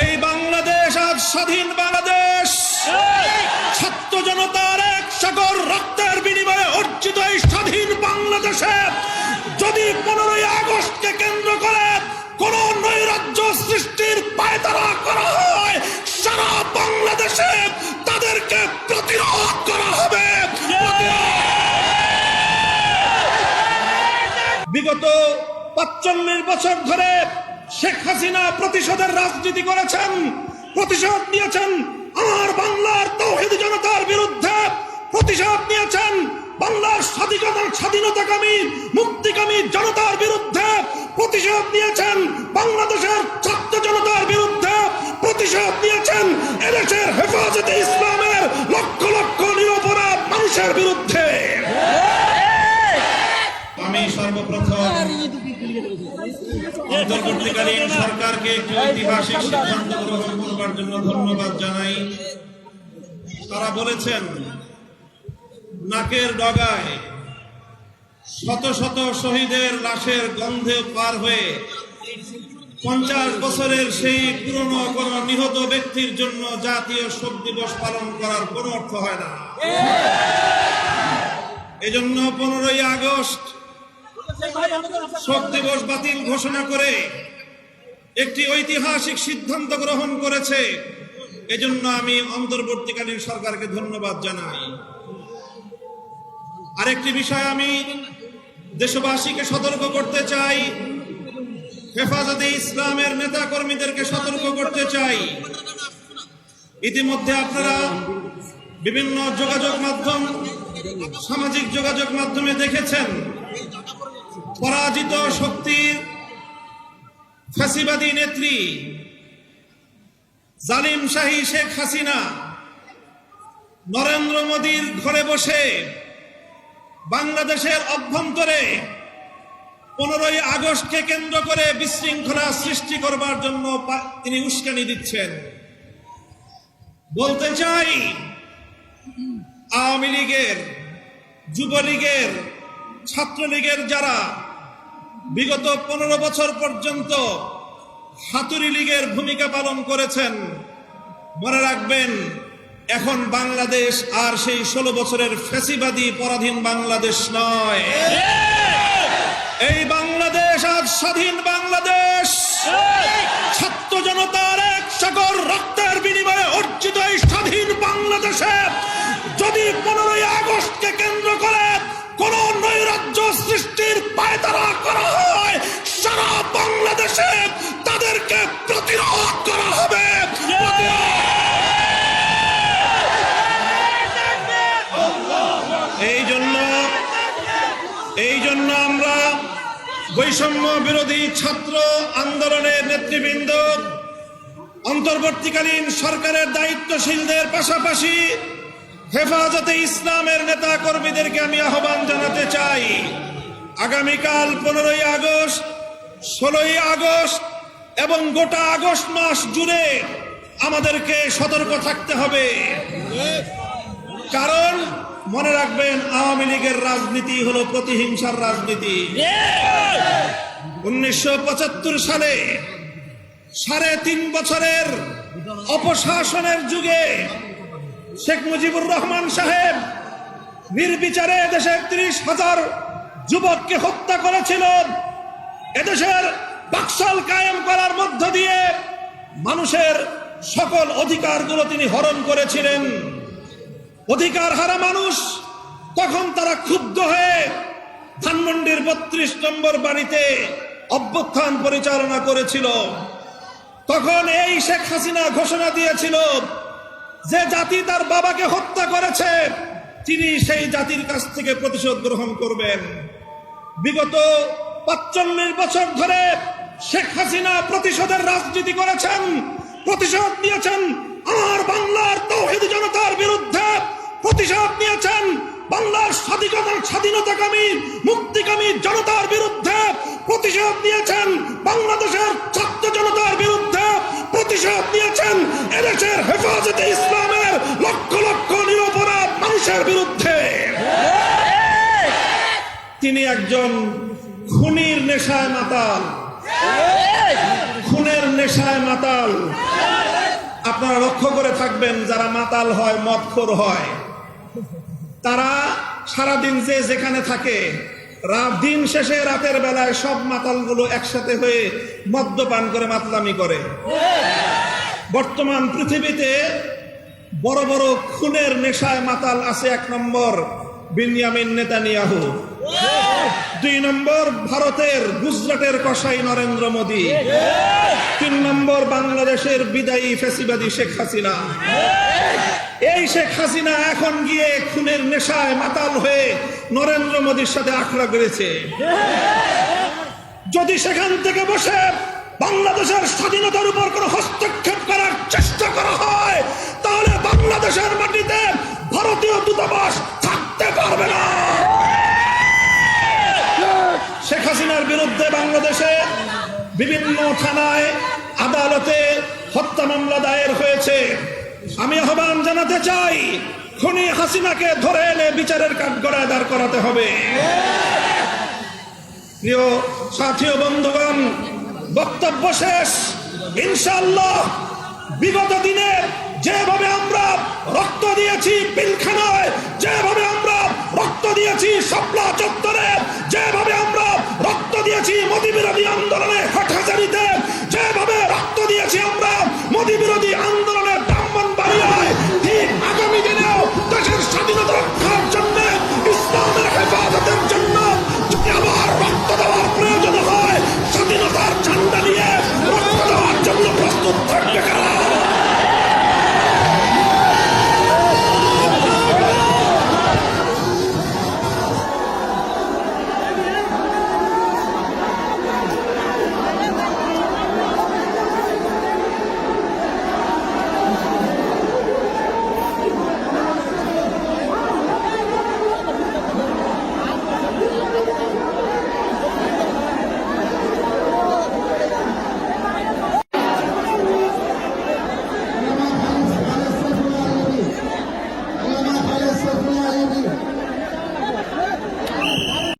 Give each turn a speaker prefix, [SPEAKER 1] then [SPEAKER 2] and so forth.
[SPEAKER 1] এই বাংলাদেশ আজ স্বাধীন বাংলাদেশ, ছাত্র জনতার এক সাগর রক্তের বিনিময়ে অর্জিত এই স্বাধীন বাংলাদেশে যদি 15ই আগস্টকে কেন্দ্র করে কোন নৈরাজ্য সৃষ্টির পায়তারা করা হয়, সারা বাংলাদেশে তাদেরকে প্রতিরোধ করা হবে। বিগত 45 বছর ধরে শেখ হাসিনা প্রতিশোধের রাজনীতি করেছেন, প্রতিশোধ নিয়েছেন আমার বাংলার তাওহীদ জনতার বিরুদ্ধে, প্রতিশোধ নিয়েছেন বাংলার স্বাধীনতাকামী মুক্তিকামী জনতার বিরুদ্ধে, প্রতিশোধ নিয়েছেন বাংলাদেশের ছাত্র জনতার বিরুদ্ধে, প্রতিশোধ নিয়েছেন এদেশের হেফাজতে ইসলামের লক্ষ লক্ষ নিরপরাধ মানুষের বিরুদ্ধে। আমি সর্বপ্রথম অন্তর্বর্তীকালীন সরকারকে একটি ঐতিহাসিক সিদ্ধান্ত গ্রহণ করবার জন্য ধন্যবাদ জানাই। তারা বলেছেন নাকের ডগায় শত শত শহীদের লাশের গন্ধে পার হয়ে 50 বছরের সেই পুরনো কোন নিহত ব্যক্তির জন্য জাতীয় শোক দিবস পালন করার কোনো অর্থ হয় না। এজন্য 15ই আগস্ট শোক দিবস বাতিল ঘোষণা করে একটি ঐতিহাসিক সিদ্ধান্ত গ্রহণ করেছে। এজন্য আমি অন্তর্বর্তীকালীন সরকারকে ধন্যবাদ জানাই। আরেকটি বিষয় আমি দেশবাসীকে সতর্ক করতে চাই, হেফাজতে ইসলামের নেতা কর্মীদেরকে সতর্ক করতে চাই। ইতিমধ্যে আপনারা বিভিন্ন যোগাযোগ মাধ্যম, সামাজিক যোগাযোগ মাধ্যমে দেখেছেন পরাজিত শক্তির ফ্যাসিবাদী নেত্রী জালিম শাহী শেখ হাসিনা নরেন্দ্র মোদীর ঘরে বসে বাংলাদেশের অভ্যন্তরে 15ই আগস্টকে কেন্দ্র করে বিশৃঙ্খলা সৃষ্টি করবার জন্য তিনি উস্কানি দিচ্ছেন। বলতে চাই, আওয়ামী লীগের, যুবলীগের, ছাত্রলীগের যারা বিগত 15 বছর পর্যন্ত হাতুড়ি লীগের ভূমিকা পালন করেছেন, মনে রাখবেন এখন বাংলাদেশ আর সেই 16 বছরের ফ্যাসিবাদী পরাধীন বাংলাদেশ নয়। এই বাংলাদেশ আজ স্বাধীন বাংলাদেশ, ছাত্র জনতার এক সাগর রক্তের বিনিময়ে অর্জিত এই স্বাধীন বাংলাদেশে যদি 15ই আগস্টকে কেন্দ্র করে কোন নৈরাজ্য সৃষ্টির পায়তারা করা হয়, সারা বাংলাদেশে তাদেরকে প্রতিরোধ করা হবে। এই জন্য আমরা বৈষম্য বিরোধী ছাত্র আন্দোলনের নেতৃবৃন্দ, অন্তর্বর্তীকালীন সরকারের দায়িত্বশীলদের পাশাপাশি হেফাজতে ইসলামের নেতা কর্মীদেরকে আমি আহ্বান জানাতে চাই, আগামীকাল 15ই আগস্ট, 16ই আগস্ট এবং গোটা আগস্ট মাস জুড়ে আমাদেরকে সতর্ক থাকতে হবে। কারণ মনে রাখবেন, আওয়ামী লীগের রাজনীতি হলো প্রতিহিংসার রাজনীতি। 1975 সালে 3.5 বছরের অপশাসনের যুগে শেখ মুজিবুর রহমান সাহেব নির্বিচারে দেশের 30,000 যুবককে হত্যা করেছিল। এদেশের বাকশাল কায়েম করার মধ্য দিয়ে মানুষের সকল অধিকারগুলো তিনি হরণ করেছিলেন। অধিকার হারা মানুষ তখন তারা ক্ষুব্ধ হয়ে ধানমন্ডির 32 নম্বর বাড়িতে অভ্যুত্থান পরিচালনা করেছিল। তখন এই শেখ হাসিনা ঘোষণা দিয়েছিল যে জাতি তার বাবাকে হত্যা করেছে তিনি সেই জাতির কাছ থেকে প্রতিশোধ গ্রহণ করবেন। বিগত 45 বছর ধরে শেখ হাসিনা প্রতিশোধের রাজনীতি করেছেন, প্রতিশোধ নিয়েছেন আমার বাংলার তাওহীদ জনতার বিরুদ্ধে, প্রতিশোধ নিয়েছেন বাংলার স্বাধীনতাকামী মুক্তিকামী জনতার বিরুদ্ধে, প্রতিশোধ নিয়েছেন বাংলাদেশের ছাত্র জনতার বিরুদ্ধে, প্রতিশোধ নিয়েছেন এদেশের হেফাজতে ইসলামের লক্ষ লক্ষ নিরপরাধ মানুষের বিরুদ্ধে। তিনি একজন খুনির নেশায় মাতাল, খুনের নেশায় মাতাল। আপনারা লক্ষ্য করে থাকবেন, যারা মাতাল হয়, মদখোর হয়, তারা সারাদিন যে যেখানে থাকে, দিন শেষে রাতের বেলায় সব মাতালগুলো একসাথে হয়ে মদ্যপান করে মাতলামি করে। বর্তমান পৃথিবীতে বড় বড় খুনের নেশায় মাতাল আছে। 1 নম্বর বিনিয়ামিন নেতানিয়াহু, 2 নম্বর ভারতের গুজরাটের কসাই নরেন্দ্র মোদী, 3 নম্বর বাংলাদেশের বিদায়ী ফ্যাসিবাদী শেখ হাসিনা। এই শেখ হাসিনা এখন গিয়ে খুনের নেশায় মাতাল হয়ে নরেন্দ্র মোদীর সাথে আখড়া করেছে। যদি সেখান থেকে বসে বাংলাদেশের স্বাধীনতার উপর কোনো হস্তক্ষেপ করার চেষ্টা করা হয়, তাহলে বাংলাদেশের মাটিতে ভারতীয় দূতাবাস থাকতে পারবে না। শেখ হাসিনার বিরুদ্ধে বাংলাদেশে বিভিন্ন থানায়, আদালতে হত্যা মামলা দায়ের হয়েছে। আমি আহ্বান জানাতে চাই, খুনি হাসিনাকে ধরে এনে বিচারের কাঠগড়ায় দাঁড় করাতে হবে। প্রিয় সাথী ও বন্ধুগণ, বক্তব্য শেষ। ইনশাআল্লাহ বিগত দিনে যেভাবে আমরা রক্ত দিয়েছি পিলখানায়, যেভাবে আমরা রক্ত দিয়েছি শাপলা চত্বরে, যেভাবে আমরা রক্ত দিয়েছি মোদী বিরোধী আন্দোলনে হাটহাজারিতে, যেভাবে রক্ত দিয়েছি আমরা মোদী বিরোধী